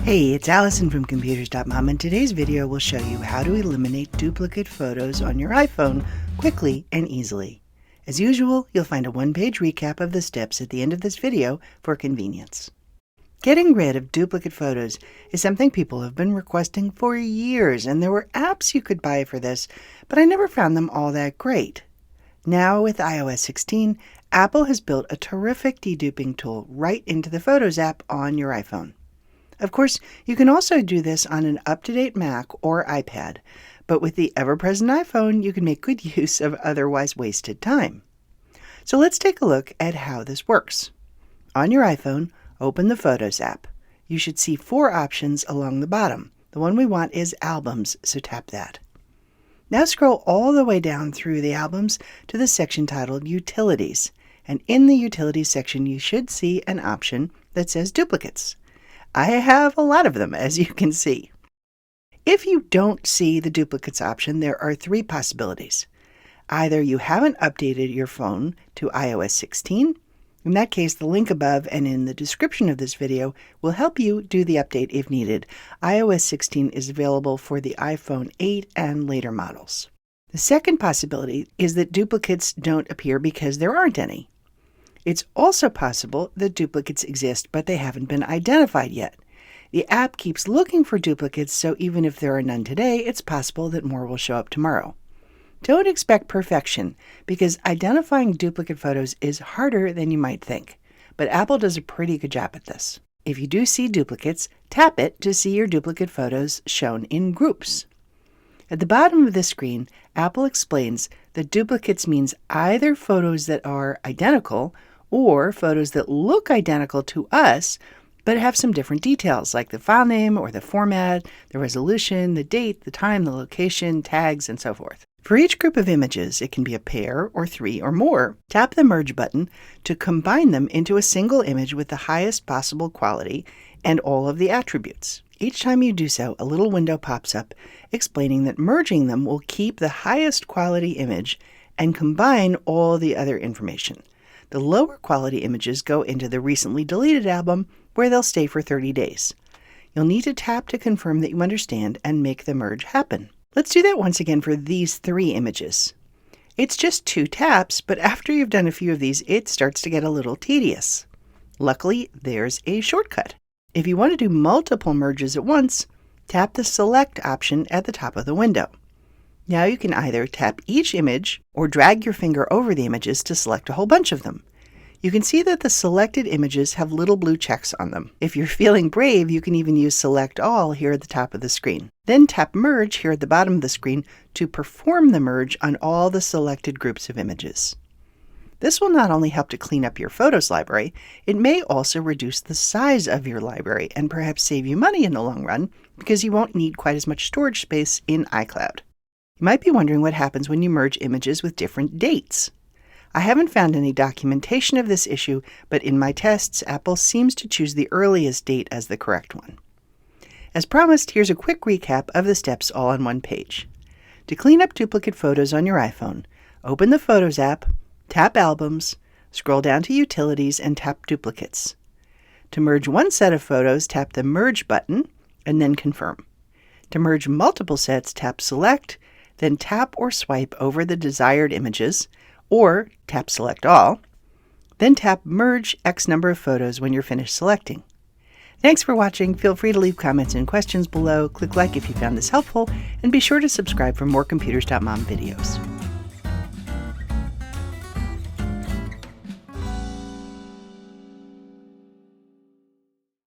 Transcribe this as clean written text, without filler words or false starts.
Hey, it's Allison from Computers.mom, and today's video will show you how to eliminate duplicate photos on your iPhone quickly and easily. As usual, you'll find a one-page recap of the steps at the end of this video for convenience. Getting rid of duplicate photos is something people have been requesting for years, and there were apps you could buy for this, but I never found them all that great. Now with iOS 16, Apple has built a terrific de-duping tool right into the Photos app on your iPhone. Of course, you can also do this on an up-to-date Mac or iPad, but with the ever-present iPhone, you can make good use of otherwise wasted time. So let's take a look at how this works. On your iPhone, open the Photos app. You should see 4 options along the bottom. The one we want is Albums, so tap that. Now scroll all the way down through the albums to the section titled Utilities, and in the Utilities section, you should see an option that says Duplicates. I have a lot of them, as you can see. If you don't see the duplicates option, there are 3 possibilities. Either you haven't updated your phone to iOS 16. In that case, the link above and in the description of this video will help you do the update if needed. iOS 16 is available for the iPhone 8 and later models. The second possibility is that duplicates don't appear because there aren't any. It's also possible that duplicates exist, but they haven't been identified yet. The app keeps looking for duplicates, so even if there are none today, it's possible that more will show up tomorrow. Don't expect perfection, because identifying duplicate photos is harder than you might think, but Apple does a pretty good job at this. If you do see duplicates, tap it to see your duplicate photos shown in groups. At the bottom of the screen, Apple explains that duplicates means either photos that are identical or photos that look identical to us, but have some different details like the file name or the format, the resolution, the date, the time, the location, tags, and so forth. For each group of images, it can be a pair or 3 or more. Tap the Merge button to combine them into a single image with the highest possible quality and all of the attributes. Each time you do so, a little window pops up explaining that merging them will keep the highest quality image and combine all the other information. The lower quality images go into the recently deleted album, where they'll stay for 30 days. You'll need to tap to confirm that you understand and make the merge happen. Let's do that once again for these 3 images. It's just 2 taps, but after you've done a few of these, it starts to get a little tedious. Luckily, there's a shortcut. If you want to do multiple merges at once, tap the Select option at the top of the window. Now you can either tap each image or drag your finger over the images to select a whole bunch of them. You can see that the selected images have little blue checks on them. If you're feeling brave, you can even use Select All here at the top of the screen. Then tap Merge here at the bottom of the screen to perform the merge on all the selected groups of images. This will not only help to clean up your photos library, it may also reduce the size of your library and perhaps save you money in the long run because you won't need quite as much storage space in iCloud. You might be wondering what happens when you merge images with different dates. I haven't found any documentation of this issue, but in my tests, Apple seems to choose the earliest date as the correct one. As promised, here's a quick recap of the steps all on one page. To clean up duplicate photos on your iPhone, open the Photos app, tap Albums, scroll down to Utilities, and tap Duplicates. To merge one set of photos, tap the Merge button, and then Confirm. To merge multiple sets, tap Select, then tap or swipe over the desired images, or tap Select All, then tap Merge X number of photos when you're finished selecting. Thanks for watching. Feel free to leave comments and questions below. Click like if you found this helpful, and be sure to subscribe for more Computers.mom videos.